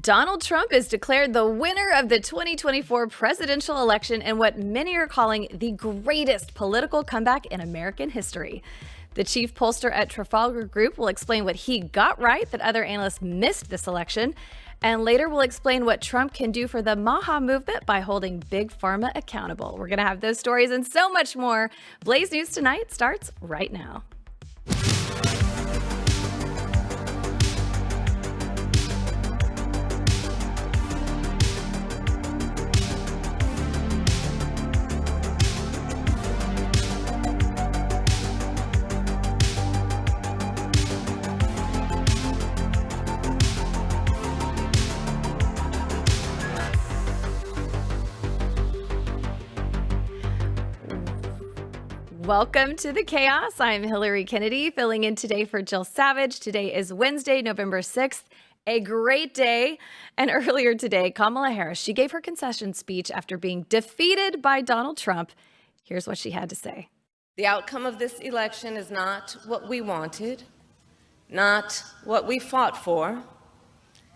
Donald Trump is declared the winner of the 2024 presidential election in what many are calling the greatest political comeback in American history. The chief pollster at Trafalgar Group will explain what he got right that other analysts missed this election. And later we'll explain what Trump can do for the MAGA movement by holding Big Pharma accountable. We're going to have those stories and so much more. Blaze News Tonight starts right now. Welcome to the chaos. I'm Hilary Kennedy, filling in today for Jill Savage. Today is Wednesday, November 6th, a great day. And earlier today, Kamala Harris, she gave her concession speech after being defeated by Donald Trump. Here's what she had to say. The outcome of this election is not what we wanted, not what we fought for,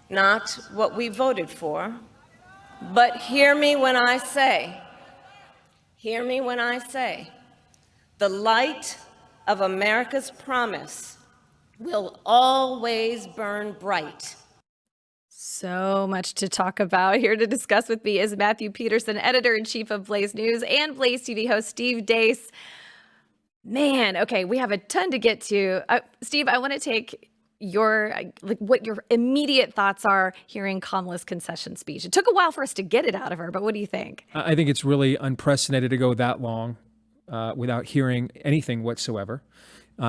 not what we voted for. But hear me when I say, the light of America's promise will always burn bright. So much to talk about. Here to discuss with me is Matthew Peterson, editor-in-chief of Blaze News, and BlazeTV host Steve Deace. Man, okay, we have a ton to get to. Steve, I want to take what your immediate thoughts are hearing Kamala's concession speech. It took a while for us to get it out of her, but what do you think? I think it's really unprecedented to go that long without hearing anything whatsoever.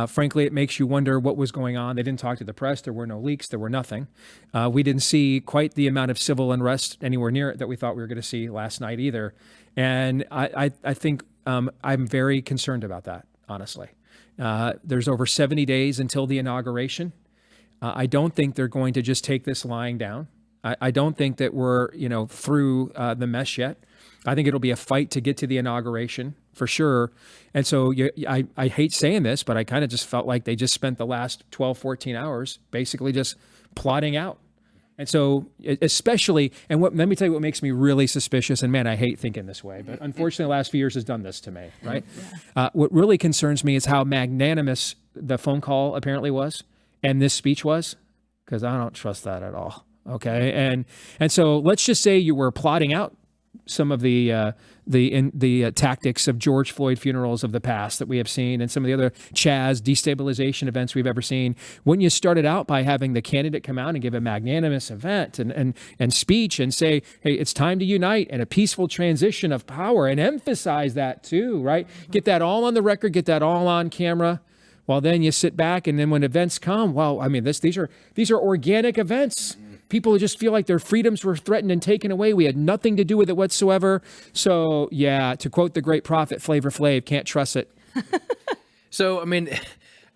Frankly, it makes you wonder what was going on. They didn't talk to the press. There were no leaks. There were nothing. We didn't see quite the amount of civil unrest anywhere near it that we thought we were going to see last night either. And I think I'm very concerned about that, honestly. There's over 70 days until the inauguration. I don't think they're going to just take this lying down. I don't think that we're, through the mess yet. I think it'll be a fight to get to the inauguration for sure. And so I hate saying this, but I kind of just felt like they just spent the last 12, 14 hours basically just plotting out. And so especially, let me tell you what makes me really suspicious. And man, I hate thinking this way, but unfortunately the last few years has done this to me, right? Yeah. What really concerns me is how magnanimous the phone call apparently was and this speech was, because I don't trust that at all. Okay. And so let's just say you were plotting out some of the tactics of George Floyd funerals of the past that we have seen and some of the other Chaz destabilization events we've ever seen. When you started out by having the candidate come out and give a magnanimous event and speech and say, hey, it's time to unite and a peaceful transition of power, and emphasize that too, right? Get that all on the record, get that all on camera. Well, then you sit back, and then when events come, well, I mean, these are organic events. People just feel like their freedoms were threatened and taken away. We had nothing to do with it whatsoever. So, yeah, to quote the great prophet Flavor Flav, can't trust it. So, I mean,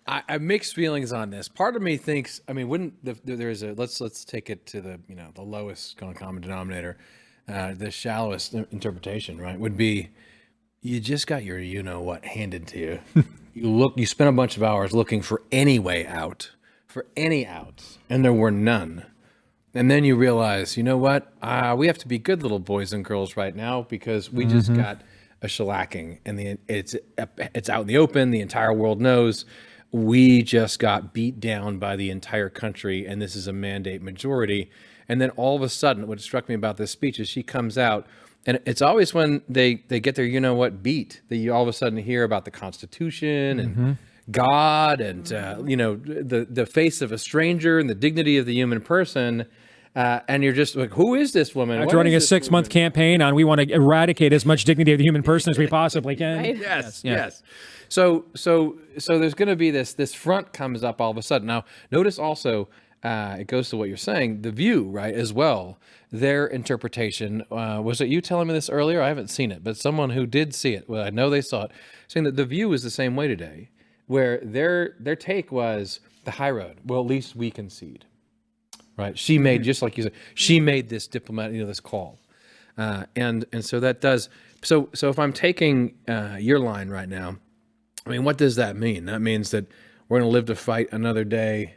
I have mixed feelings on this. Part of me thinks, I mean, let's take it to the the lowest kind of common denominator, the shallowest interpretation, right? Would be, you just got your what handed to you. You spent a bunch of hours looking for any way out, for any outs, and there were none. And then you realize, you know what? We have to be good little boys and girls right now because we just got a shellacking, and it's out in the open. The entire world knows we just got beat down by the entire country, and this is a mandate majority. And then all of a sudden, what struck me about this speech is she comes out, and it's always when they get their beat that you all of a sudden hear about the Constitution and God and the face of a stranger and the dignity of the human person. And you're just like, who is this woman? After running a 6-month campaign on, we want to eradicate as much dignity of the human person as we possibly can. Right? Yes. So there's going to be this front comes up all of a sudden. Now, notice also, it goes to what you're saying, The View, right, as well. Their interpretation, was it you telling me this earlier? I haven't seen it, but someone who did see it, well, I know they saw it, saying that The View is the same way today, where their take was the high road. Well, at least we concede. Right. She made, just like you said, she made this diplomatic, this call. And so that does. So if I'm taking your line right now, I mean, what does that mean? That means that we're going to live to fight another day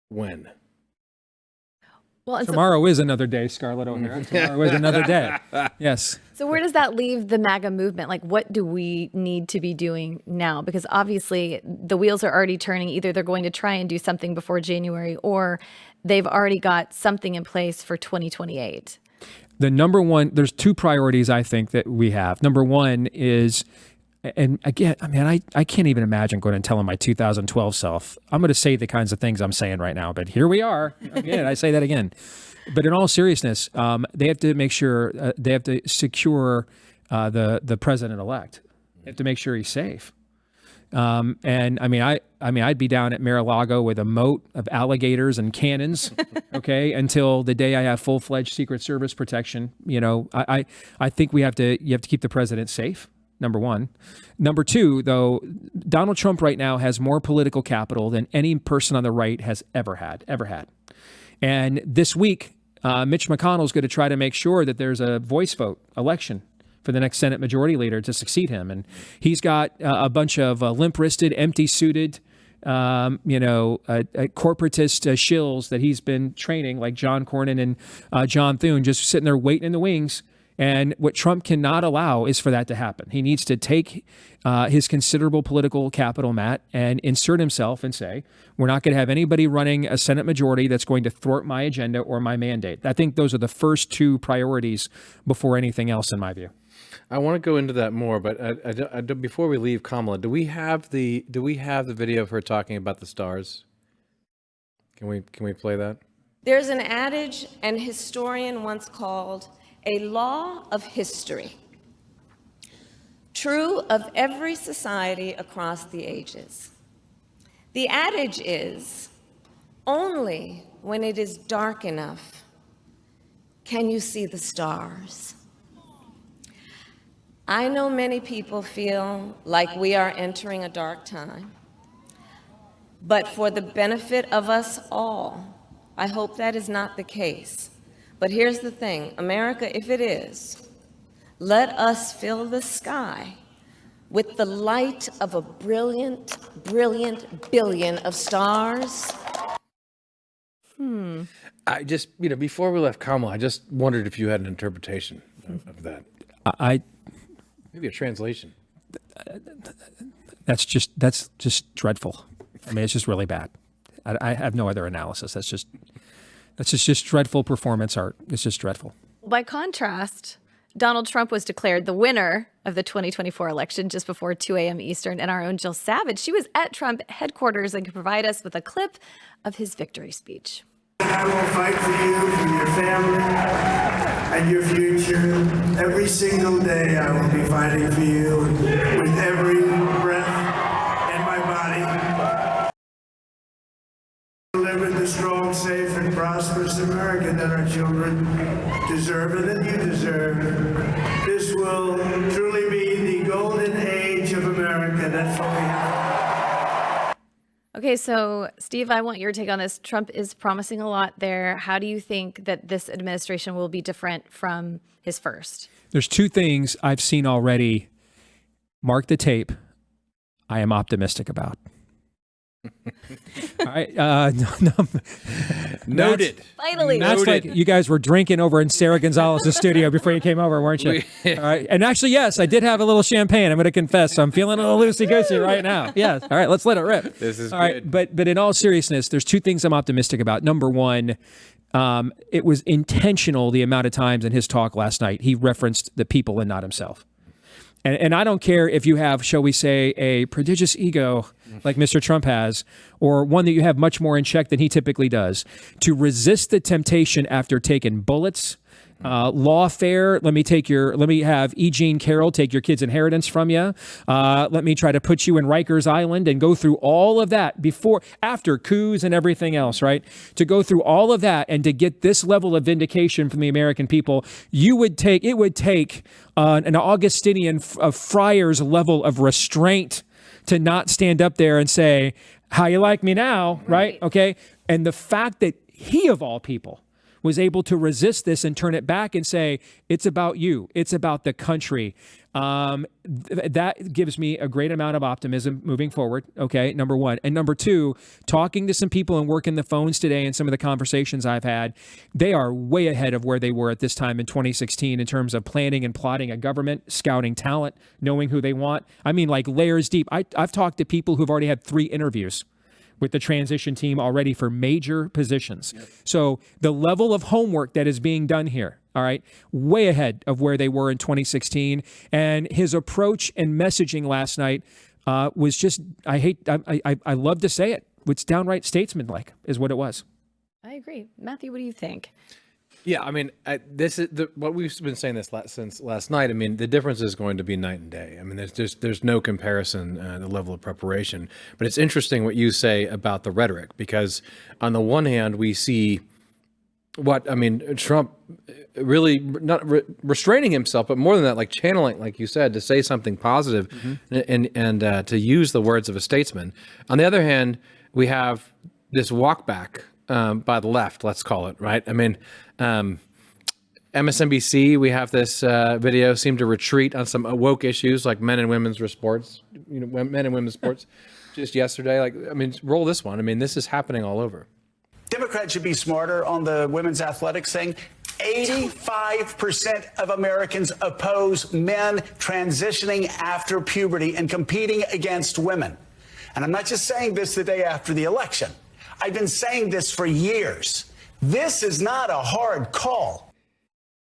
when? Well, and Tomorrow is another day, Scarlett O'Hara. Tomorrow is another day. Yes. So where does that leave the MAGA movement? Like, what do we need to be doing now? Because obviously the wheels are already turning. Either they're going to try and do something before January, or they've already got something in place for 2028. The number one, there's two priorities I think that we have. Number one is, and again, I mean, I can't even imagine going and telling my 2012 self, I'm going to say the kinds of things I'm saying right now, but here we are. Again, I say that again. But in all seriousness, they have to make sure, they have to secure the president-elect. They have to make sure he's safe. And I mean, I'd be down at Mar-a-Lago with a moat of alligators and cannons, okay, until the day I have full-fledged Secret Service protection. You know, I think you have to keep the president safe. Number one. Number two, though, Donald Trump right now has more political capital than any person on the right has ever had. And this week, Mitch McConnell is going to try to make sure that there's a voice vote election for the next Senate Majority Leader to succeed him. And he's got a bunch of limp-wristed, empty-suited, corporatist shills that he's been training, like John Cornyn and John Thune, just sitting there waiting in the wings. And what Trump cannot allow is for that to happen. He needs to take his considerable political capital, Matt, and insert himself and say, we're not going to have anybody running a Senate majority that's going to thwart my agenda or my mandate. I think those are the first two priorities before anything else, in my view. I want to go into that more, but before we leave Kamala, do we have the video of her talking about the stars? Can we play that? There's an adage an historian once called a law of history, true of every society across the ages. The adage is, only when it is dark enough can you see the stars. I know many people feel like we are entering a dark time, but for the benefit of us all, I hope that is not the case. But here's the thing, America, if it is, let us fill the sky with the light of a brilliant, brilliant billion of stars. I just, before we left Kamala, I just wondered if you had an interpretation of that. Maybe a translation. That's just dreadful. I mean, it's just really bad. I have no other analysis. That's just dreadful performance art. It's just dreadful. By contrast, Donald Trump was declared the winner of the 2024 election just before 2 a.m. Eastern, and our own Jill Savage, she was at Trump headquarters and could provide us with a clip of his victory speech. I will fight for you, for your family, and your future. Every single day I will be fighting for you with every breath in my body. Deliver the strong, safe, and prosperous America that our children deserve and that you deserve. This will truly be the golden age of America. That's what we have. Okay, so Steve, I want your take on this. Trump is promising a lot there. How do you think that this administration will be different from his first? There's two things I've seen already. Mark the tape. I am optimistic about. All right. Noted. Finally. That's like you guys were drinking over in Sarah Gonzalez's studio before you came over, weren't you? All right. And actually, yes, I did have a little champagne. I'm going to confess. So I'm feeling a little loosey-goosey right now. Yes. All right. Let's let it rip. This is all right. good. But in all seriousness, there's two things I'm optimistic about. Number one, it was intentional the amount of times in his talk last night he referenced the people and not himself. And I don't care if you have, shall we say, a prodigious ego like Mr. Trump has, or one that you have much more in check than he typically does, to resist the temptation after taking bullets, lawfare. Let me have E. Jean Carroll take your kid's inheritance from you. Let me try to put you in Rikers Island and go through all of that after coups and everything else, right? To go through all of that and to get this level of vindication from the American people, it would take an Augustinian friar's level of restraint to not stand up there and say, how you like me now, right? Okay. And the fact that he, of all people, was able to resist this and turn it back and say, it's about you. It's about the country. That gives me a great amount of optimism moving forward. Okay, number one. And number two, talking to some people and working the phones today and some of the conversations I've had, they are way ahead of where they were at this time in 2016 in terms of planning and plotting a government, scouting talent, knowing who they want. I mean, like layers deep. I've talked to people who've already had 3 interviews with the transition team already for major positions. Yep. So the level of homework that is being done here, all right, way ahead of where they were in 2016. And his approach and messaging last night was just, I love to say it, it's downright statesmanlike is what it was. I agree. Matthew, what do you think? Yeah, I mean, this is what we've been saying since last night. I mean, the difference is going to be night and day. I mean, there's no comparison the level of preparation. But it's interesting what you say about the rhetoric, because on the one hand, we see Trump really not restraining himself, but more than that, like channeling, like you said, to say something positive and to use the words of a statesman. On the other hand, we have this walk back by the left, let's call it, right? I mean, MSNBC, we have this video, seem to retreat on some woke issues like men and women's sports, men and women's sports just yesterday. Like, I mean, roll this one. I mean, this is happening all over. Democrats should be smarter on the women's athletics thing. 85% of Americans oppose men transitioning after puberty and competing against women. And I'm not just saying this the day after the election. I've been saying this for years. This is not a hard call.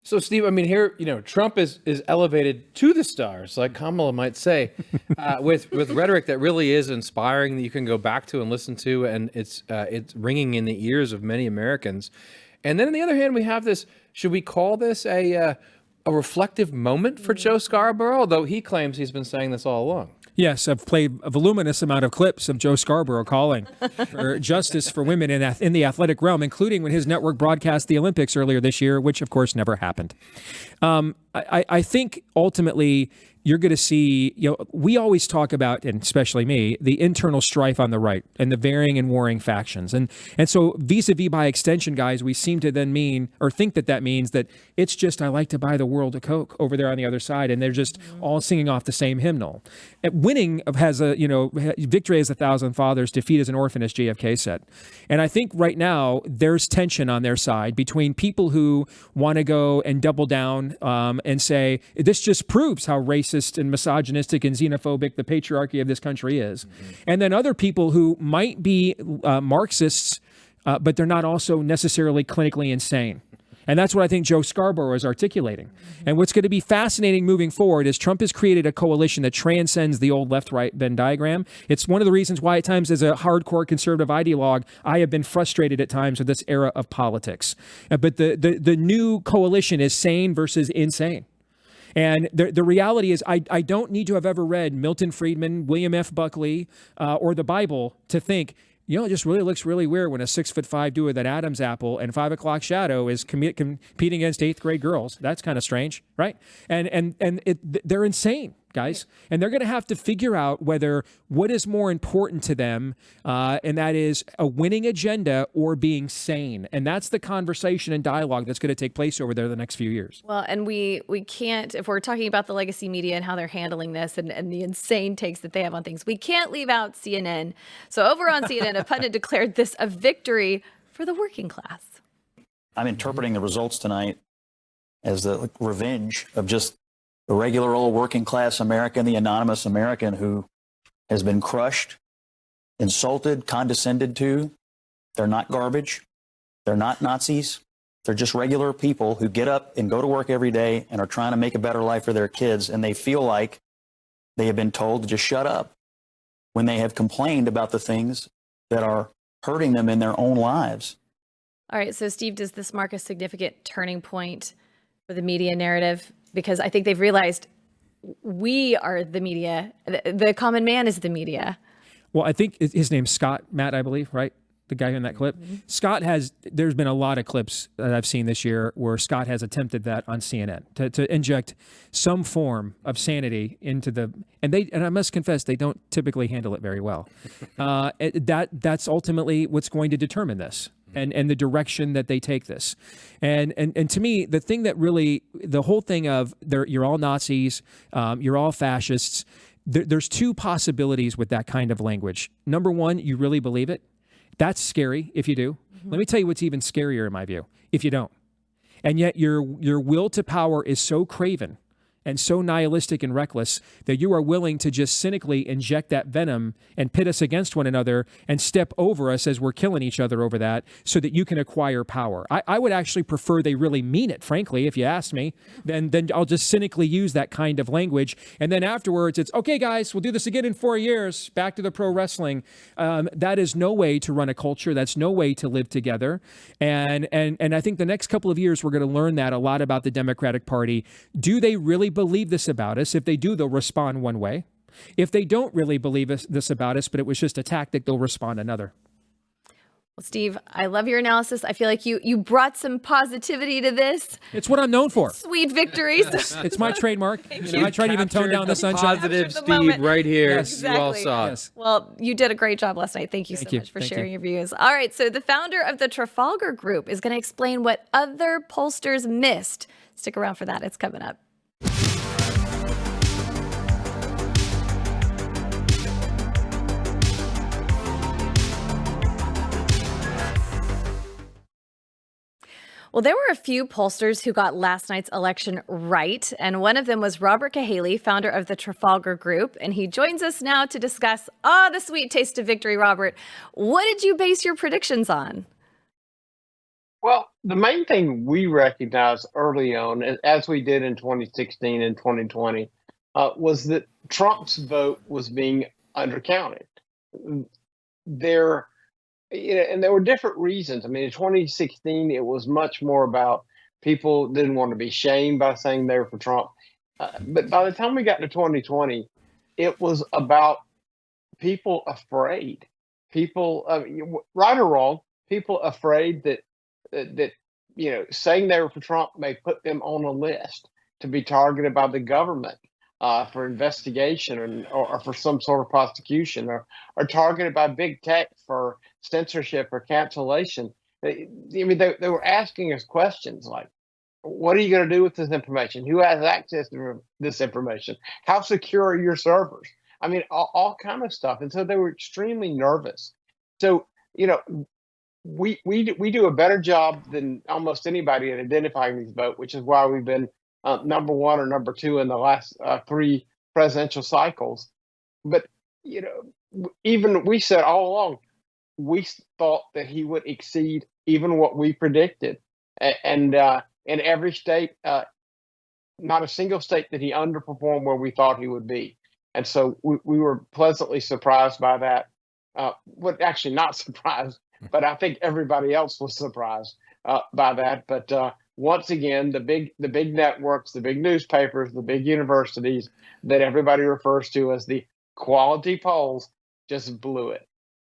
So, Steve, I mean, here, Trump is elevated to the stars, like Kamala might say, with rhetoric that really is inspiring, that you can go back to and listen to, and it's ringing in the ears of many Americans. And then on the other hand, we have this, should we call this a reflective moment for Joe Scarborough, although he claims he's been saying this all along? Yes, I've played a voluminous amount of clips of Joe Scarborough calling for justice for women in the athletic realm, including when his network broadcast the Olympics earlier this year, which of course never happened. I think ultimately you're going to see, we always talk about, and especially me, the internal strife on the right and the varying and warring factions. And so vis-a-vis by extension, guys, we seem to then mean, or think that means that it's just, I like to buy the world a Coke over there on the other side. And they're just all singing off the same hymnal. And winning has victory as 1,000 fathers, defeat as an orphan, as JFK said. And I think right now there's tension on their side between people who want to go and double down and say, this just proves how racist and misogynistic and xenophobic the patriarchy of this country is. Mm-hmm. And then other people who might be Marxists, but they're not also necessarily clinically insane. And that's what I think Joe Scarborough is articulating. Mm-hmm. And what's going to be fascinating moving forward is Trump has created a coalition that transcends the old left-right Venn diagram. It's one of the reasons why at times as a hardcore conservative ideologue, I have been frustrated at times with this era of politics. But the new coalition is sane versus insane. And the reality is I don't need to have ever read Milton Friedman, William F. Buckley, or the Bible to think, it just really looks really weird when a 6'5" dude with an Adam's apple and 5 o'clock shadow is competing against 8th grade girls. That's kind of strange, right? And they're insane, guys. And they're going to have to figure out what is more important to them, and that is a winning agenda or being sane. And that's the conversation and dialogue that's going to take place over there the next few years. Well, and we can't, if we're talking about the legacy media and how they're handling this and the insane takes that they have on things, we can't leave out CNN. So over on CNN, a pundit declared this a victory for the working class. I'm interpreting the results tonight as the revenge of just the regular old working class American, the anonymous American who has been crushed, insulted, condescended to. They're not garbage. They're not Nazis. They're just regular people who get up and go to work every day and are trying to make a better life for their kids. And they feel like they have been told to just shut up when they have complained about the things that are hurting them in their own lives. All right. So, Steve, does this mark a significant turning point for the media narrative? Because I think they've realized we are the media. The common man is the media. Well, I think his name's Scott, Matt, I believe, right? The guy in that clip. Mm-hmm. Scott there's been a lot of clips that I've seen this year where Scott has attempted that on CNN to inject some form of sanity into and I must confess, they don't typically handle it very well. That's ultimately what's going to determine this. and the direction that they take this. And to me, the thing that really, the whole thing of you're all Nazis, you're all fascists, there's two possibilities with that kind of language. Number one, you really believe it. That's scary if you do. Let me tell you what's even scarier in my view, if you don't. And yet your will to power is so craven and so nihilistic and reckless that you are willing to just cynically inject that venom and pit us against one another and step over us as we're killing each other over that so that you can acquire power. I would actually prefer they really mean it, frankly, if you ask me. Then I'll just cynically use that kind of language. And then afterwards, it's, okay, guys, we'll do this again in 4 years. Back to the pro wrestling. That is no way to run a culture. That's no way to live together. And I think the next couple of years, we're going to learn that a lot about the Democratic Party. Do they really believe this about us? If they do, they'll respond one way. If they don't really believe this about us, but it was just a tactic, they'll respond another. Well, Steve, I love your analysis. I feel like you brought some positivity to this. It's what I'm known for. Sweet victories. It's my trademark. I try to even tone down the sunshine. Positive Steve right here. Yes. Exactly. You all saw it. Yes. Well, you did a great job last night. Thank you so much for sharing your views. All right, so the founder of the Trafalgar Group is going to explain what other pollsters missed. Stick around for that. It's coming up. Well, there were a few pollsters who got last night's election right, and one of them was Robert Cahaly, founder of the Trafalgar Group, and he joins us now to discuss the sweet taste of victory. Robert, what did you base your predictions on? Well, the main thing we recognized early on, as we did in 2016 and 2020, was that Trump's vote was being undercounted. And there were different reasons. I mean, in 2016, it was much more about people didn't want to be shamed by saying they were for Trump. But by the time we got to 2020, it was about people afraid. People, right or wrong, people afraid that saying they were for Trump may put them on a list to be targeted by the government for investigation or for some sort of prosecution, or targeted by big tech for censorship or cancellation. They were asking us questions like, what are you going to do with this information? Who has access to this information? How secure are your servers? I mean, all kind of stuff. And so they were extremely nervous. So, we do a better job than almost anybody at identifying these votes, which is why we've been number one or number two in the last 3 presidential cycles. But, even we said all along, we thought that he would exceed even what we predicted. And in every state, not a single state did he underperform where we thought he would be. And so we were pleasantly surprised by that. Well, actually not surprised, but I think everybody else was surprised by that. But once again, the big networks, the big newspapers, the big universities that everybody refers to as the quality polls just blew it.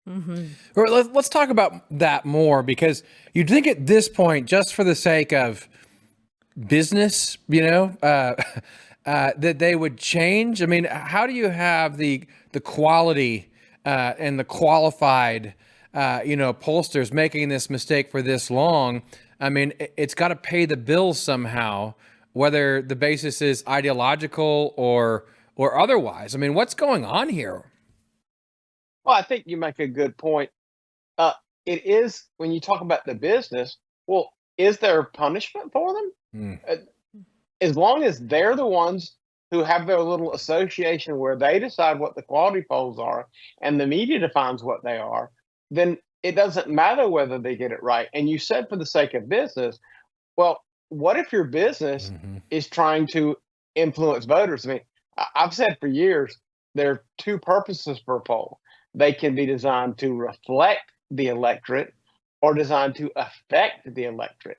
Mm-hmm. Let's talk about that more, because you'd think at this point, just for the sake of business, that they would change. I mean, how do you have the quality and the qualified pollsters making this mistake for this long? I mean, it's got to pay the bills somehow, whether the basis is ideological or otherwise. I mean, what's going on here? Well, I think you make a good point. It is, when you talk about the business, well, is there punishment for them? As long as they're the ones who have their little association where they decide what the quality polls are and the media defines what they are, then it doesn't matter whether they get it right. And you said for the sake of business, well, what if your business is trying to influence voters? I mean, I've said for years, there are 2 purposes for a poll. They can be designed to reflect the electorate or designed to affect the electorate.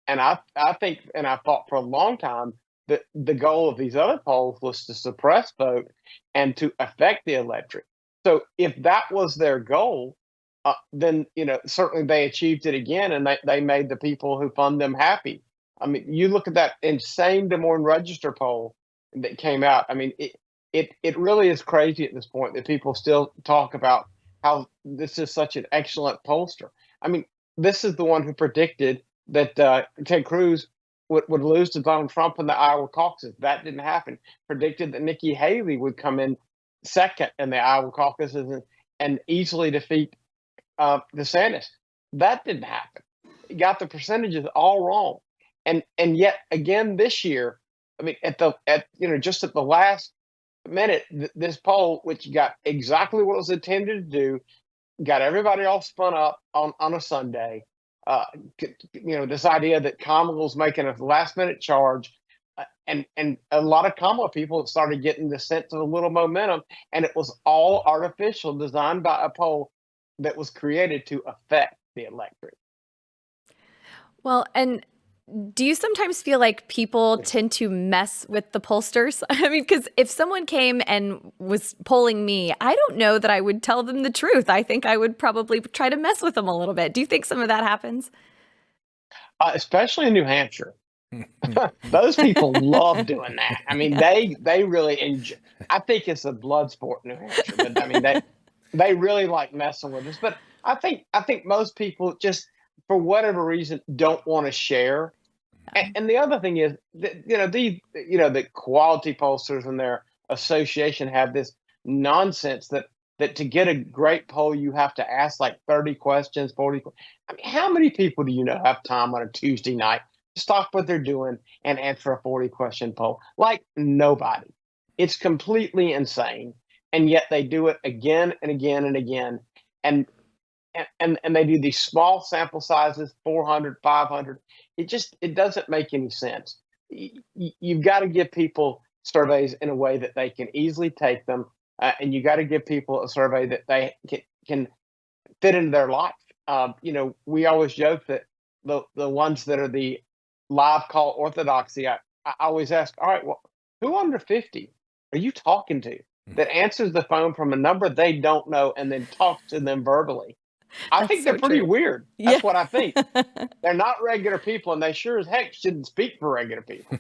And I think, and I thought for a long time, that the goal of these other polls was to suppress vote and to affect the electorate. So if that was their goal, then, certainly they achieved it again, and they made the people who fund them happy. I mean, you look at that insane Des Moines Register poll that came out. I mean, it really is crazy at this point that people still talk about how this is such an excellent pollster. I mean, this is the one who predicted that Ted Cruz would lose to Donald Trump in the Iowa caucus. That didn't happen. Predicted that Nikki Haley would come in second in the Iowa caucuses and easily defeat DeSantis. That didn't happen. He got the percentages all wrong. And yet again this year, I mean, just at the last minute, this poll, which got exactly what it was intended to do, got everybody all spun up on a Sunday. This idea that Kamala was making a last minute charge, and a lot of Kamala people started getting the sense of a little momentum, and it was all artificial, designed by a poll that was created to affect the electorate. Well, and do you sometimes feel like people tend to mess with the pollsters? I mean, because if someone came and was polling me, I don't know that I would tell them the truth. I think I would probably try to mess with them a little bit. Do you think some of that happens? Especially in New Hampshire. Those people love doing that. I mean, they really enjoy. I think it's a blood sport in New Hampshire, but I mean, they really like messing with us. But I think most people just, for whatever reason, don't want to share. And the other thing is that, the quality pollsters and their association have this nonsense that to get a great poll, you have to ask like 30 questions, 40. I mean, how many people do you know have time on a Tuesday night to stop what they're doing and answer a 40-question poll? Like nobody. It's completely insane. And yet they do it again and again and again. And they do these small sample sizes, 400, 500. It doesn't make any sense. You've got to give people surveys in a way that they can easily take them, and you got to give people a survey that they can fit into their life. We always joke that the ones that are the live call orthodoxy, I always ask, all right, well, who under 50 are you talking to that answers the phone from a number they don't know and then talks to them verbally? I think they're pretty weird. That's what I think. They're not regular people, and they sure as heck shouldn't speak for regular people.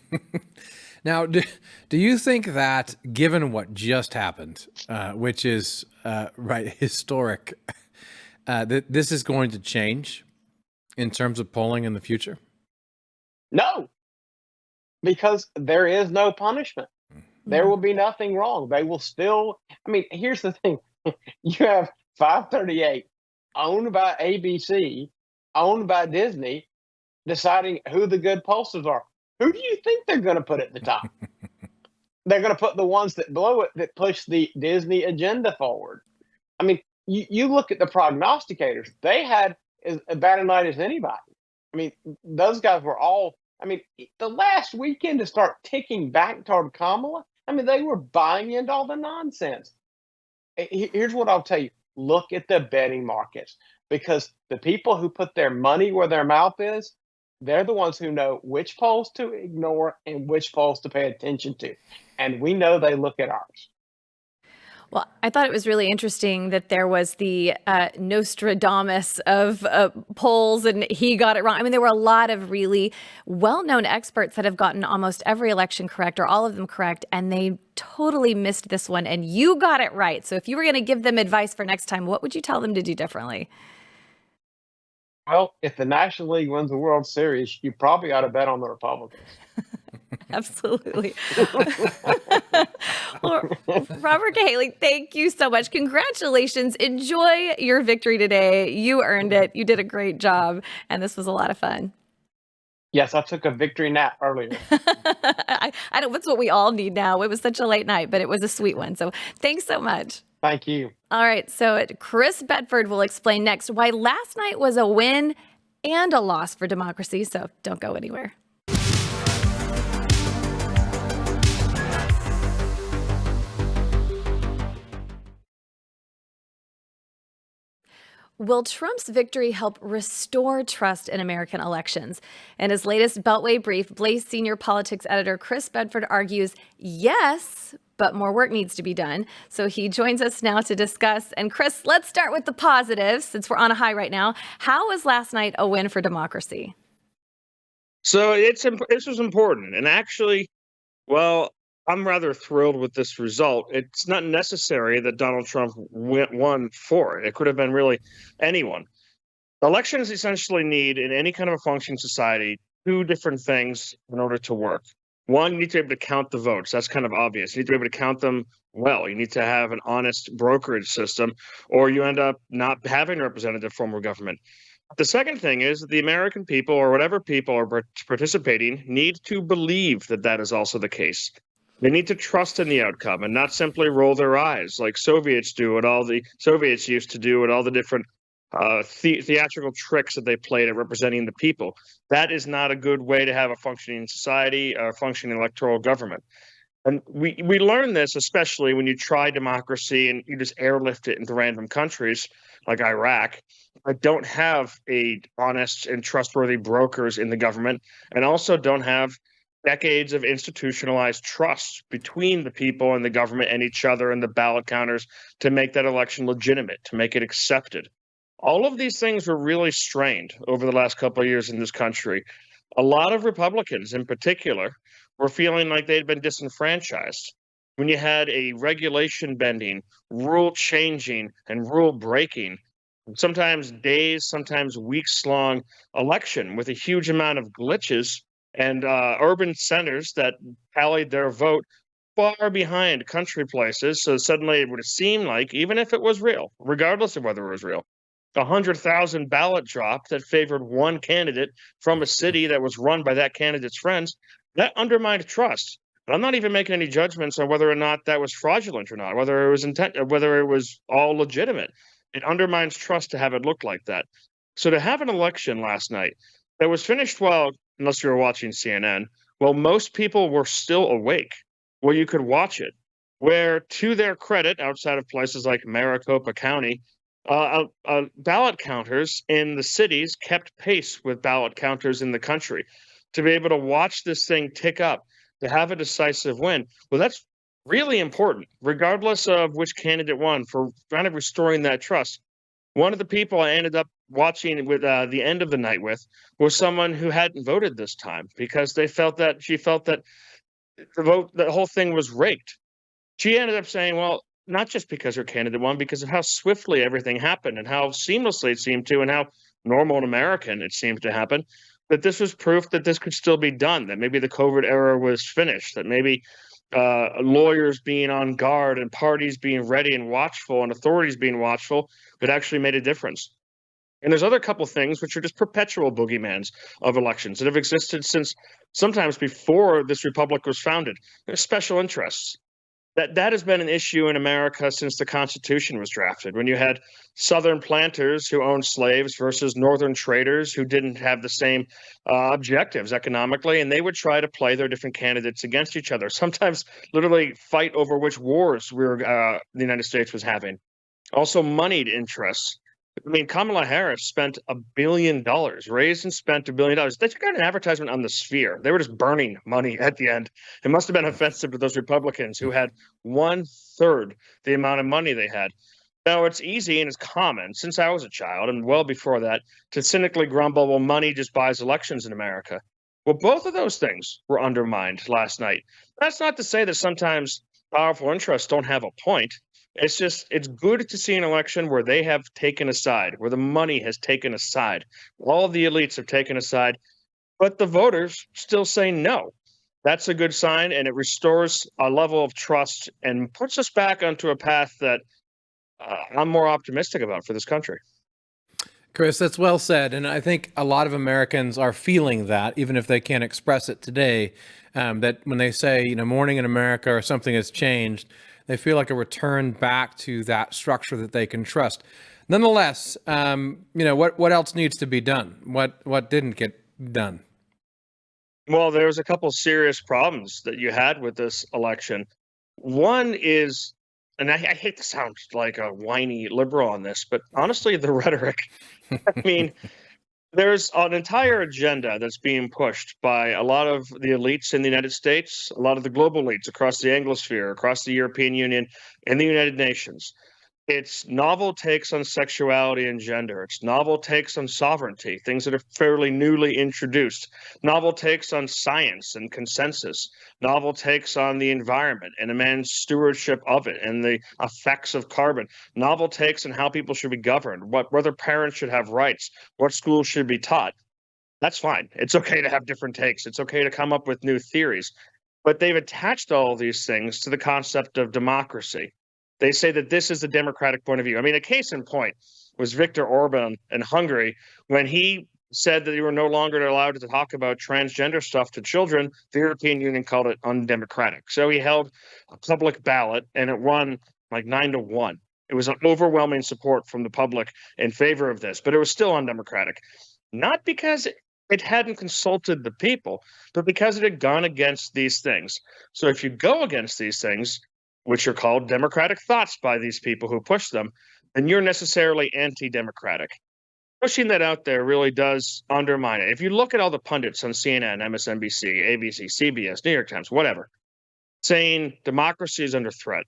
Now, do you think that, given what just happened, which is historic, that this is going to change in terms of polling in the future? No, because there is no punishment. There will be nothing wrong. They will still. I mean, here's the thing: you have 538. Owned by ABC, owned by Disney, deciding who the good pollsters are. Who do you think they're going to put at the top? They're going to put the ones that blow it, that push the Disney agenda forward. I mean, you look at the prognosticators. They had as bad a night as anybody. I mean, those guys were all, the last weekend to start ticking back toward Kamala, they were buying into all the nonsense. Here's what I'll tell you. Look at the betting markets, because the people who put their money where their mouth is, they're the ones who know which polls to ignore and which polls to pay attention to. And we know they look at ours. Well, I thought it was really interesting that there was the Nostradamus of polls, and he got it wrong. I mean, there were a lot of really well-known experts that have gotten almost every election correct, or all of them correct, and they totally missed this one, and you got it right. So if you were going to give them advice for next time, what would you tell them to do differently? Well, if the National League wins the World Series, you probably ought to bet on the Republicans. Absolutely. Well, Robert Cahaly, thank you so much. Congratulations. Enjoy your victory today. You earned it. You did a great job. And this was a lot of fun. Yes, I took a victory nap earlier. I don't. What's what we all need now. It was such a late night, but it was a sweet one. So thanks so much. Thank you. All right. So Chris Bedford will explain next why last night was a win and a loss for democracy. So don't go anywhere. Will Trump's victory help restore trust in American elections? In his latest Beltway brief, Blaze senior politics editor Chris Bedford argues yes, but more work needs to be done. So he joins us now to discuss. And Chris, let's start with the positives, since we're on a high right now. How was last night a win for democracy? So this was important. And actually, well, I'm rather thrilled with this result. It's not necessary that Donald Trump won for it. It could have been really anyone. Elections essentially need, in any kind of a functioning society, two different things in order to work. One, you need to be able to count the votes. That's kind of obvious. You need to be able to count them well. You need to have an honest brokerage system, or you end up not having a representative form of government. The second thing is that the American people, or whatever people are participating, need to believe that that is also the case. They need to trust in the outcome and not simply roll their eyes like Soviets do, what all the Soviets used to do, and all the different theatrical tricks that they played at representing the people. That is not a good way to have a functioning society, a functioning electoral government. And we learn this, especially when you try democracy and you just airlift it into random countries like Iraq that don't have a honest and trustworthy brokers in the government, and also don't have decades of institutionalized trust between the people and the government and each other and the ballot counters to make that election legitimate, to make it accepted. All of these things were really strained over the last couple of years in this country. A lot of Republicans in particular were feeling like they'd been disenfranchised. When you had a regulation bending, rule changing, and rule breaking, sometimes days, sometimes weeks long election with a huge amount of glitches and urban centers that tallied their vote far behind country places. So suddenly it would seem like, even if it was real, regardless of whether it was real, 100,000 ballot drop that favored one candidate from a city that was run by that candidate's friends, that undermined trust. But I'm not even making any judgments on whether or not that was fraudulent or not, whether it was whether it was all legitimate. It undermines trust to have it look like that. So to have an election last night that was finished well, unless you were watching CNN, well, most people were still awake, where you could watch it, where, to their credit, outside of places like Maricopa County, ballot counters in the cities kept pace with ballot counters in the country. To be able to watch this thing tick up, to have a decisive win, well, that's really important, regardless of which candidate won, for kind of restoring that trust. One of the people I ended up watching with the end of the night with was someone who hadn't voted this time because she felt that the whole thing was rigged. She ended up saying, well, not just because her candidate won, because of how swiftly everything happened and how seamlessly it seemed to, and how normal and American it seemed to happen, that this was proof that this could still be done, that maybe the COVID era was finished, that maybe lawyers being on guard and parties being ready and watchful and authorities being watchful could actually made a difference. And there's other couple things which are just perpetual boogeymans of elections that have existed since sometimes before this republic was founded. There's special interests. That has been an issue in America since the Constitution was drafted, when you had Southern planters who owned slaves versus Northern traders who didn't have the same objectives economically, and they would try to play their different candidates against each other, sometimes literally fight over which wars the United States was having. Also moneyed interests. I mean, Kamala Harris spent $1 billion, raised and spent $1 billion. They took out an advertisement on the Sphere. They were just burning money at the end. It must have been offensive to those Republicans who had 1/3 the amount of money they had. Now, it's easy and it's common since I was a child and well before that to cynically grumble, well, money just buys elections in America. Well, both of those things were undermined last night. That's not to say that sometimes powerful interests don't have a point. It's just, it's good to see an election where they have taken a side, where the money has taken a side. All of the elites have taken a side, but the voters still say no. That's a good sign, and it restores a level of trust and puts us back onto a path that I'm more optimistic about for this country. Chris, that's well said. And I think a lot of Americans are feeling that, even if they can't express it today, that when they say, morning in America or something has changed, they feel like a return back to that structure that they can trust. Nonetheless, what else needs to be done? What didn't get done? Well, there's a couple serious problems that you had with this election. One is, and I hate to sound like a whiny liberal on this, but honestly, the rhetoric. I mean, there's an entire agenda that's being pushed by a lot of the elites in the United States, a lot of the global elites across the Anglosphere, across the European Union, and the United Nations. It's novel takes on sexuality and gender. It's novel takes on sovereignty, things that are fairly newly introduced. Novel takes on science and consensus. Novel takes on the environment and a man's stewardship of it and the effects of carbon. Novel takes on how people should be governed, whether parents should have rights, what schools should be taught. That's fine. It's okay to have different takes. It's okay to come up with new theories. But they've attached all these things to the concept of democracy. They say that this is the democratic point of view. I mean, a case in point was Viktor Orban in Hungary when he said that they were no longer allowed to talk about transgender stuff to children. The European Union called it undemocratic. So he held a public ballot and it won like 9-1. It was an overwhelming support from the public in favor of this, but it was still undemocratic. Not because it hadn't consulted the people, but because it had gone against these things. So if you go against these things, which are called democratic thoughts by these people who push them, then you're necessarily anti-democratic. Pushing that out there really does undermine it. If you look at all the pundits on CNN, MSNBC, ABC, CBS, New York Times, whatever, saying democracy is under threat,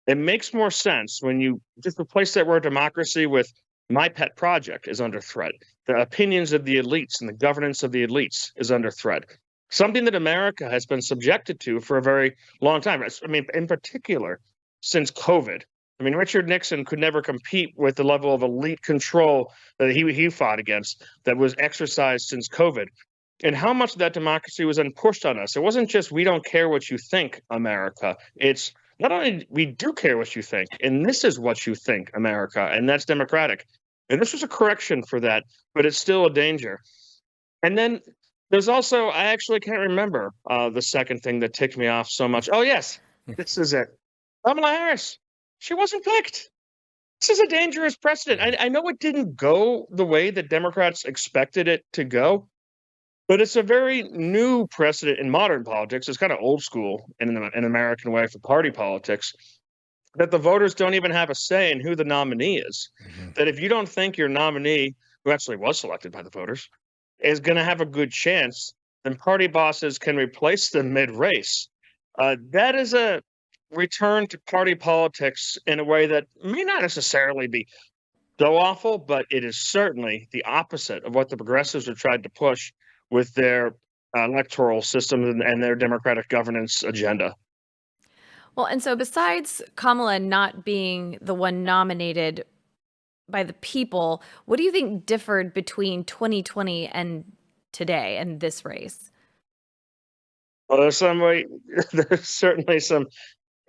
it makes more sense when you just replace that word democracy with my pet project is under threat. The opinions of the elites and the governance of the elites is under threat. Something that America has been subjected to for a very long time. I mean, in particular, since COVID. I mean, Richard Nixon could never compete with the level of elite control that he fought against that was exercised since COVID. And how much of that democracy was then pushed on us. It wasn't just we don't care what you think, America. It's not only we do care what you think, and this is what you think, America, and that's democratic. And this was a correction for that, but it's still a danger. And then there's also, I actually can't remember the second thing that ticked me off so much. Oh, yes, this is it. Kamala Harris, she wasn't picked. This is a dangerous precedent. I know it didn't go the way that Democrats expected it to go, but it's a very new precedent in modern politics. It's kind of old school in an American way for party politics, that the voters don't even have a say in who the nominee is. Mm-hmm. That if you don't think your nominee, who actually was selected by the voters, is going to have a good chance, then party bosses can replace them mid-race. That is a return to party politics in a way that may not necessarily be so awful, but it is certainly the opposite of what the progressives have tried to push with their electoral system and their democratic governance agenda. Well, and so besides Kamala not being the one nominated by the people, what do you think differed between 2020 and today and this race? Well, there's certainly some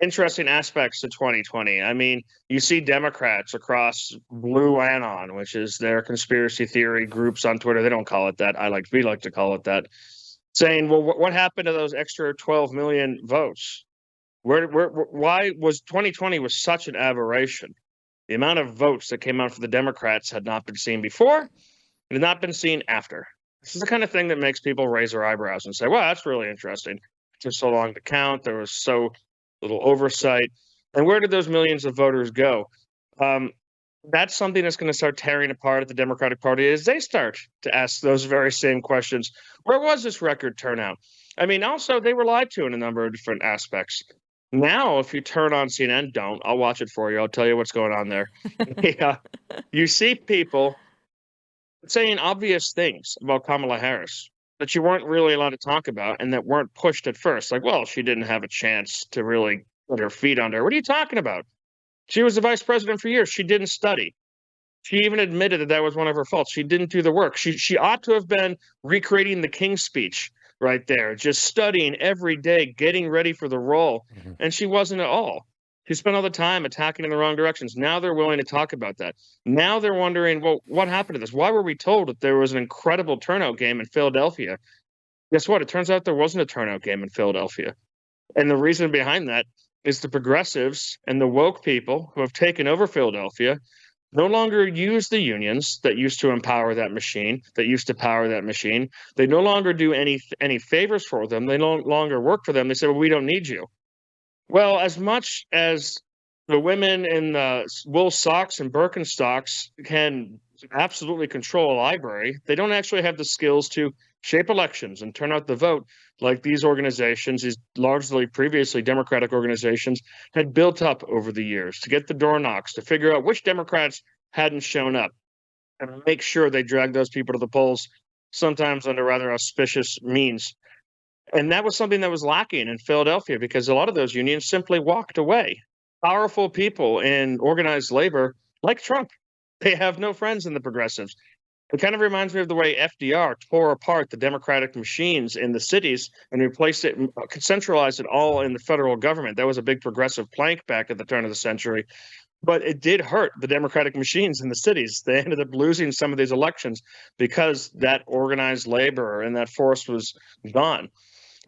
interesting aspects to 2020. I mean, you see Democrats across Blue Anon, which is their conspiracy theory groups on Twitter. They don't call it that. We like to call it that. Saying, well, what happened to those extra 12 million votes? Why was 2020 was such an aberration? The amount of votes that came out for the Democrats had not been seen before and had not been seen after. This is the kind of thing that makes people raise their eyebrows and say, well, that's really interesting. It took so long to count. There was so little oversight. And where did those millions of voters go? That's something that's going to start tearing apart at the Democratic Party as they start to ask those very same questions. Where was this record turnout? I mean, also, they were lied to in a number of different aspects. Now, if you turn on CNN, I'll watch it for you. I'll tell you what's going on there. Yeah. You see people saying obvious things about Kamala Harris that you weren't really allowed to talk about and that weren't pushed at first. Like, well, she didn't have a chance to really put her feet under her. What are you talking about? She was the vice president for years. She didn't study. She even admitted that was one of her faults. She didn't do the work. She ought to have been recreating the King's Speech right there, just studying every day, getting ready for the role. Mm-hmm. And she wasn't at all. She spent all the time attacking in the wrong directions. Now they're willing to talk about that. Now they're wondering, well, what happened to this? Why were we told that there was an incredible turnout game in Philadelphia? Guess what? It turns out there wasn't a turnout game in Philadelphia. And the reason behind that is the progressives and the woke people who have taken over Philadelphia no longer use the unions that used to empower that machine, that used to power that machine. They no longer do any favors for them. They no longer work for them. They say, well, we don't need you. Well, as much as the women in the wool socks and Birkenstocks can absolutely control a library, they don't actually have the skills to shape elections and turn out the vote like these organizations, these largely previously Democratic organizations, had built up over the years to get the door knocks, to figure out which Democrats hadn't shown up and make sure they drag those people to the polls, sometimes under rather auspicious means. And that was something that was lacking in Philadelphia because a lot of those unions simply walked away. Powerful people in organized labor, like Trump, they have no friends in the progressives. It kind of reminds me of the way FDR tore apart the democratic machines in the cities and replaced it, centralized it all in the federal government. That was a big progressive plank back at the turn of the century. But it did hurt the democratic machines in the cities. They ended up losing some of these elections because that organized labor and that force was gone.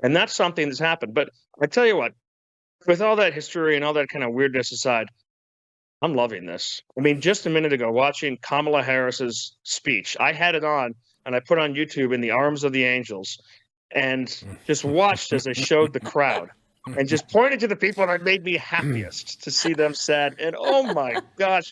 And that's something that's happened. But I tell you what, with all that history and all that kind of weirdness aside, I'm loving this. I mean, just a minute ago, watching Kamala Harris's speech, I had it on and I put on YouTube In the Arms of the Angels and just watched as they showed the crowd and just pointed to the people that made me happiest to see them sad. And oh my gosh,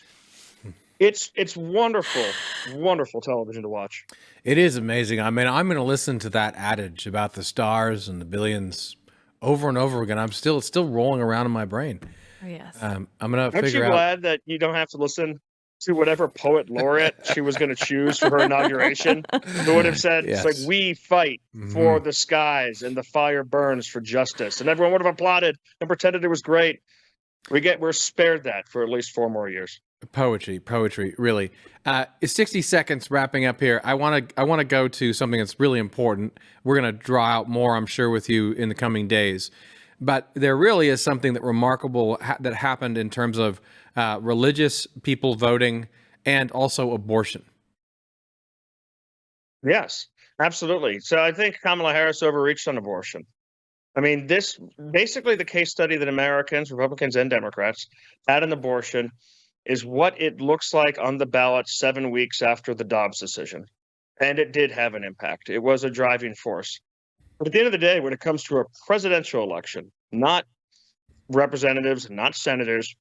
it's wonderful, wonderful television to watch. It is amazing. I mean, I'm going to listen to that adage about the stars and the billions over and over again. It's still rolling around in my brain. Oh, yes. I'm going to Aren't figure you out. glad that you don't have to listen to whatever poet laureate she was going to choose for her inauguration? Who would have said, Yes. it's like, we fight for the skies and the fire burns for justice. And everyone would have applauded and pretended it was great. We're spared that for at least 4 more years. Poetry, really. It's 60 seconds wrapping up here. I want to go to something that's really important. We're going to draw out more, I'm sure, with you in the coming days. But there really is something that remarkable that happened in terms of religious people voting and also abortion. Yes, absolutely. So I think Kamala Harris overreached on abortion. I mean, this basically the case study that Americans, Republicans and Democrats, had an abortion is what it looks like on the ballot 7 weeks after the Dobbs decision. And it did have an impact. It was a driving force. But at the end of the day, when it comes to a presidential election, not representatives, not senators,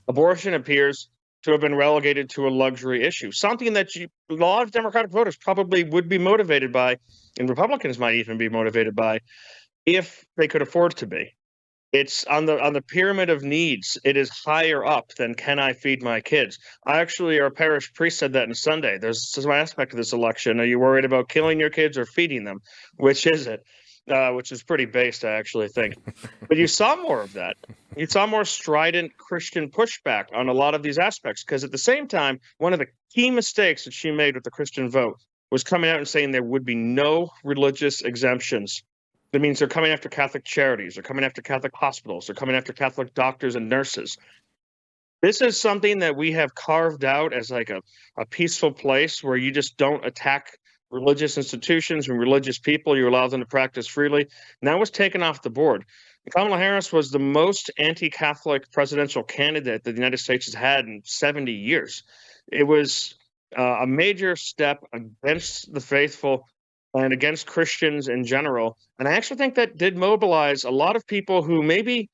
abortion appears to have been relegated to a luxury issue, something that a lot of Democratic voters probably would be motivated by, and Republicans might even be motivated by, if they could afford to be. It's on the pyramid of needs. It is higher up than can I feed my kids. Our parish priest said that on Sunday. There's some aspect of this election. Are you worried about killing your kids or feeding them? Which is it? Which is pretty based, I actually think. But you saw more of that. You saw more strident Christian pushback on a lot of these aspects. Because at the same time, one of the key mistakes that she made with the Christian vote was coming out and saying there would be no religious exemptions. That means they're coming after Catholic charities, they're coming after Catholic hospitals, they're coming after Catholic doctors and nurses. This is something that we have carved out as like a peaceful place where you just don't attack religious institutions and religious people. You allow them to practice freely. And that was taken off the board. Kamala Harris was the most anti-Catholic presidential candidate that the United States has had in 70 years. It was a major step against the faithful and against Christians in general. And I actually think that did mobilize a lot of people who maybe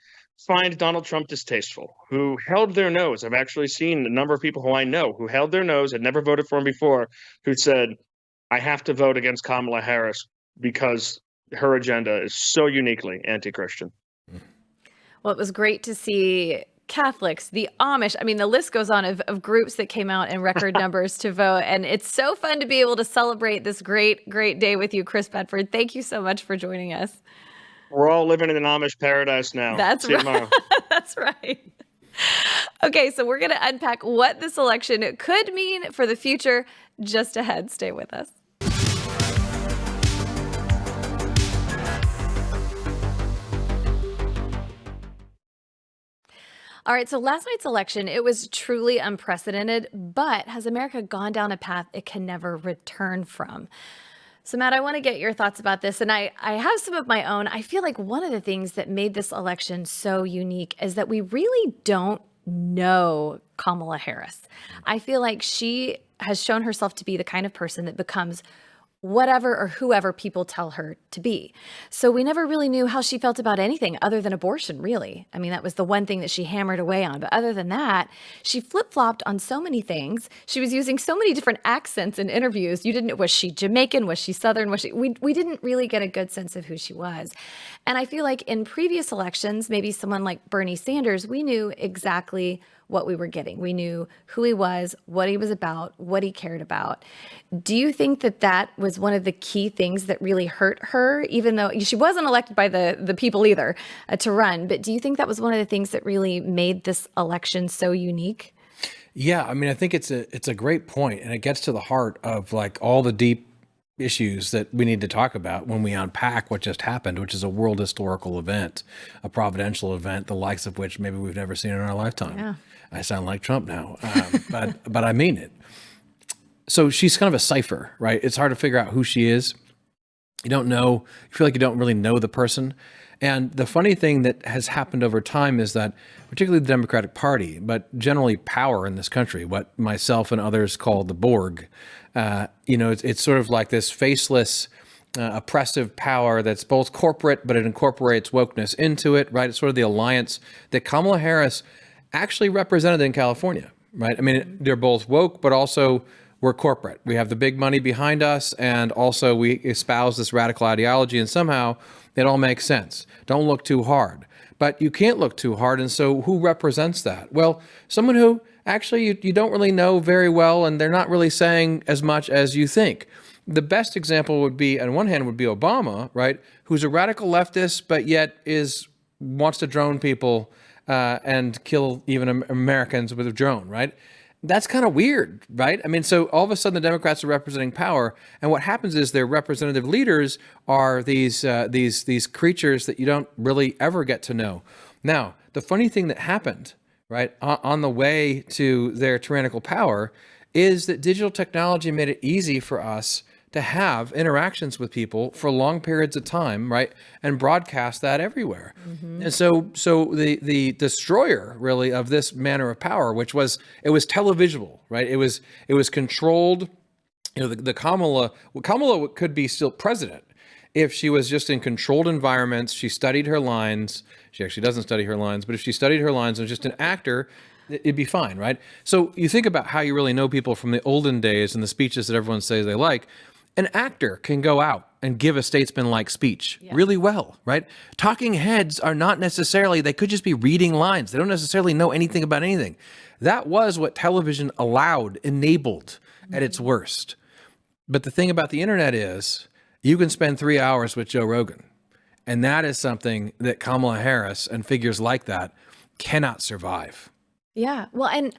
find Donald Trump distasteful, who held their nose. I've actually seen a number of people who I know who held their nose, had never voted for him before, who said, I have to vote against Kamala Harris because her agenda is so uniquely anti-Christian. Well, it was great to see Catholics, the Amish. I mean, the list goes on of groups that came out in record numbers to vote. And it's so fun to be able to celebrate this great day with you, Chris Bedford. Thank you so much for joining us. We're all living in an Amish paradise now. That's See you right. tomorrow. That's right. Okay, so we're going to unpack what this election could mean for the future just ahead. Stay with us. All right, so last night's election, it was truly unprecedented, but has America gone down a path it can never return from? So Matt, I want to get your thoughts about this, and I have some of my own. I feel like one of the things that made this election so unique is that we really don't know Kamala Harris. I feel like she has shown herself to be the kind of person that becomes whatever or whoever people tell her to be. So we never really knew how she felt about anything other than abortion, really. I mean, that was the one thing that she hammered away on. But other than that, she flip-flopped on so many things. She was using so many different accents in interviews. Was she Jamaican? Was she Southern? We didn't really get a good sense of who she was. And I feel like in previous elections, maybe someone like Bernie Sanders, we knew exactly what we were getting. We knew who he was, what he was about, what he cared about. Do you think that that was one of the key things that really hurt her, even though she wasn't elected by the people either to run? But do you think that was one of the things that really made this election so unique? Yeah, I mean, I think it's a great point, and it gets to the heart of like all the deep issues that we need to talk about when we unpack what just happened, which is a world historical event, a providential event, the likes of which maybe we've never seen in our lifetime. Yeah. I sound like Trump now, but I mean it. So she's kind of a cipher, right? It's hard to figure out who she is. You don't know, you feel like you don't really know the person. And the funny thing that has happened over time is that, particularly the Democratic Party, but generally power in this country, what myself and others call the Borg, it's sort of like this faceless, oppressive power that's both corporate, but it incorporates wokeness into it, right? It's sort of the alliance that Kamala Harris actually represented in California, right? I mean, they're both woke, but also we're corporate. We have the big money behind us, and also we espouse this radical ideology, and somehow it all makes sense. Don't look too hard. But you can't look too hard, and so who represents that? Well, someone who actually you don't really know very well, and they're not really saying as much as you think. The best example would be, on one hand, would be Obama, right? Who's a radical leftist, but yet wants to drone people and kill even Americans with a drone, right? That's kind of weird, right? I mean, so all of a sudden the Democrats are representing power, and what happens is their representative leaders are these creatures that you don't really ever get to know. Now, the funny thing that happened, right, on the way to their tyrannical power is that digital technology made it easy for us to have interactions with people for long periods of time, right, and broadcast that everywhere. Mm-hmm. And so the destroyer really of this manner of power, which was televisual, right? It was controlled. The Kamala could be still president if she was just in controlled environments. She studied her lines. She actually doesn't study her lines, but if she studied her lines and was just an actor, it'd be fine, right? So you think about how you really know people from the olden days and the speeches that everyone says they like. An actor can go out and give a statesman-like speech really well, right? Talking heads are not necessarily, they could just be reading lines. They don't necessarily know anything about anything. That was what television enabled at its worst. But the thing about the internet is you can spend 3 hours with Joe Rogan. And that is something that Kamala Harris and figures like that cannot survive. Yeah. Well, and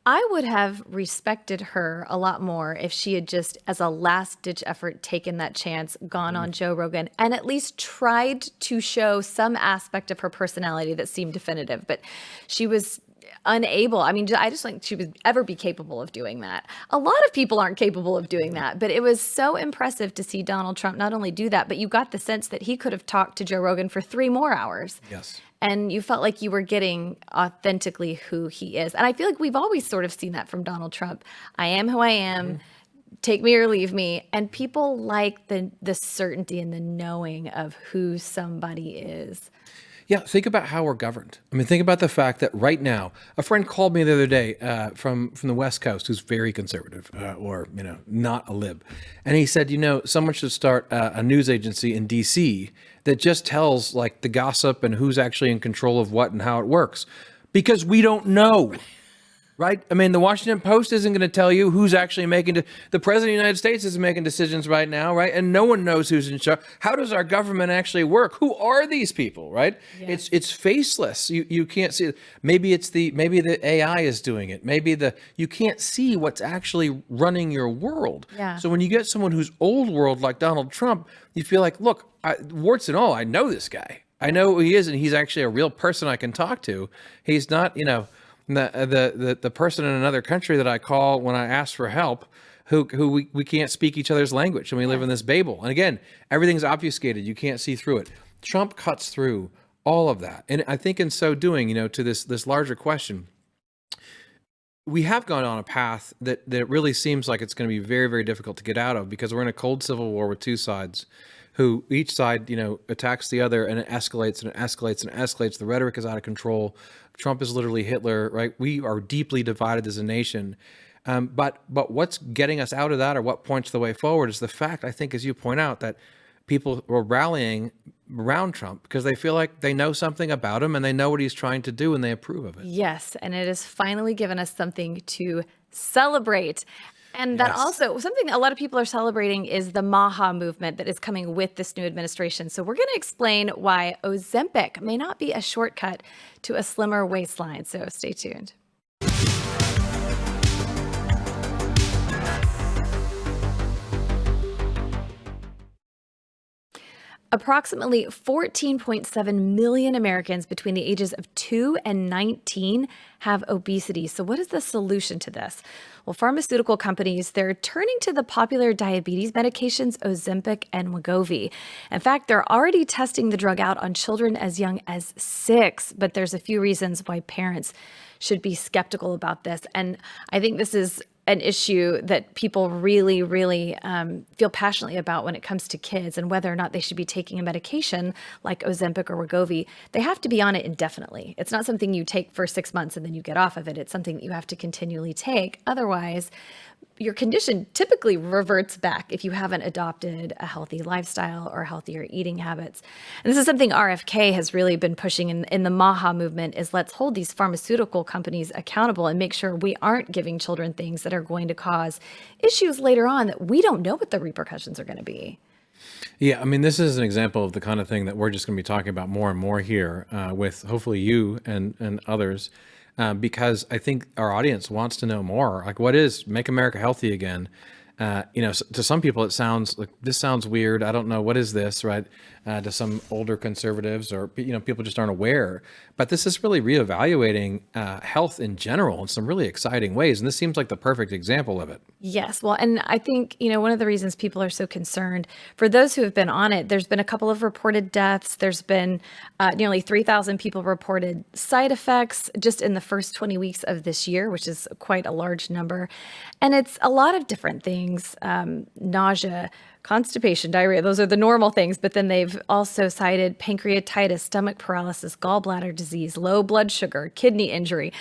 I would have respected her a lot more if she had just, as a last-ditch effort, taken that chance, gone on Joe Rogan, and at least tried to show some aspect of her personality that seemed definitive. But she was unable. I mean, I just think she would ever be capable of doing that. A lot of people aren't capable of doing that, but it was so impressive to see Donald Trump not only do that, but you got the sense that he could have talked to Joe Rogan for 3 more hours. Yes. And you felt like you were getting authentically who he is. And I feel like we've always sort of seen that from Donald Trump. I am who I am. Mm-hmm. Take me or leave me. And people like the certainty and the knowing of who somebody is. Yeah, think about how we're governed. I mean, think about the fact that right now, a friend called me the other day from the West Coast who's very conservative or, not a lib. And he said, someone should start a news agency in D.C. that just tells like the gossip and who's actually in control of what and how it works. Because we don't know. Right? I mean, the Washington Post isn't going to tell you who's actually the president of the United States is making decisions right now, right? And no one knows who's in charge. How does our government actually work? Who are these people, right? Yeah. It's faceless. You can't see it. Maybe the AI is doing it. You can't see what's actually running your world. Yeah. So when you get someone who's old world like Donald Trump, you feel like, look, warts and all, I know this guy. I know who he is, and he's actually a real person I can talk to. He's not, the person in another country that I call when I ask for help, who we can't speak each other's language, and we live in this Babel. And again, everything's obfuscated. You can't see through it. Trump cuts through all of that. And I think in so doing, to this larger question, we have gone on a path that really seems like it's going to be very, very difficult to get out of, because we're in a cold civil war with two sides who each side, attacks the other, and it escalates and it escalates and it escalates. The rhetoric is out of control. Trump is literally Hitler, right? We are deeply divided as a nation. But what's getting us out of that, or what points the way forward, is the fact, I think, as you point out, that people were rallying around Trump because they feel like they know something about him and they know what he's trying to do and they approve of it. Yes, and it has finally given us something to celebrate. And that also, something a lot of people are celebrating is the MAGA movement that is coming with this new administration. So we're going to explain why Ozempic may not be a shortcut to a slimmer waistline. So stay tuned. Approximately 14.7 million Americans between the ages of 2 and 19 have obesity. So what is the solution to this? Well, pharmaceutical companies, they're turning to the popular diabetes medications Ozempic and Wegovy. In fact, they're already testing the drug out on children as young as 6, but there's a few reasons why parents should be skeptical about this. And I think this is an issue that people really, really feel passionately about when it comes to kids and whether or not they should be taking a medication like Ozempic or Wegovy. They have to be on it indefinitely. It's not something you take for 6 months and then you get off of it. It's something that you have to continually take. Otherwise, your condition typically reverts back if you haven't adopted a healthy lifestyle or healthier eating habits. And this is something RFK has really been pushing in the MAGA movement, is let's hold these pharmaceutical companies accountable and make sure we aren't giving children things that are going to cause issues later on that we don't know what the repercussions are going to be. Yeah, I mean, this is an example of the kind of thing that we're just going to be talking about more and more here with hopefully you and others. Because I think our audience wants to know more. Like, what is Make America Healthy Again? To some people, it sounds like, this sounds weird. I don't know. What is this, right? To some older conservatives, or, people just aren't aware. But this is really reevaluating health in general in some really exciting ways. And this seems like the perfect example of it. Yes. Well, and I think, one of the reasons people are so concerned, for those who have been on it, there's been a couple of reported deaths. There's been nearly 3,000 people reported side effects just in the first 20 weeks of this year, which is quite a large number. And it's a lot of different things, nausea, constipation, diarrhea. Those are the normal things. But then they've also cited pancreatitis, stomach paralysis, gallbladder disease, low blood sugar, kidney injury.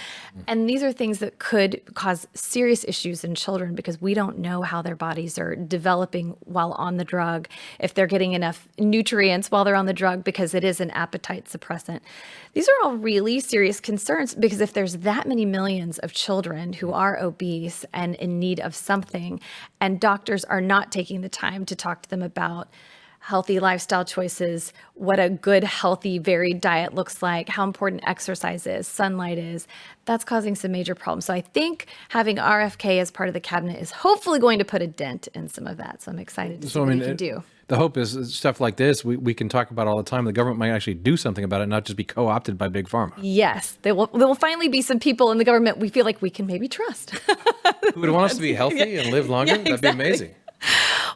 And these are things that could cause serious issues in children because we don't know how their bodies are developing while on the drug, if they're getting enough nutrients while they're on the drug, because it is an appetite suppressant. These are all really serious concerns, because if there's that many millions of children who are obese and in need of something, and doctors are not taking the time to talk to them about healthy lifestyle choices, what a good, healthy, varied diet looks like, how important exercise is, sunlight is, that's causing some major problems. So I think having RFK as part of the cabinet is hopefully going to put a dent in some of that. So I'm excited to see what we can do. The hope is stuff like this we can talk about all the time. The government might actually do something about it, not just be co-opted by Big Pharma. Yes, there will finally be some people in the government we feel like we can maybe trust. Who would want us to be healthy and live longer? Yeah, exactly. That'd be amazing.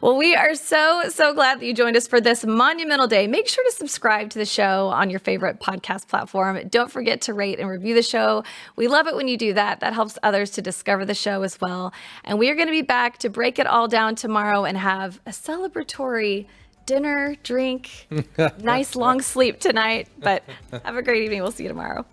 Well, we are so glad that you joined us for this monumental day. Make sure to subscribe to the show on your favorite podcast platform. Don't forget to rate and review the show. We love it when you do that. That helps others to discover the show as well. And we are going to be back to break it all down tomorrow and have a celebratory dinner, drink, nice long sleep tonight. But have a great evening. We'll see you tomorrow.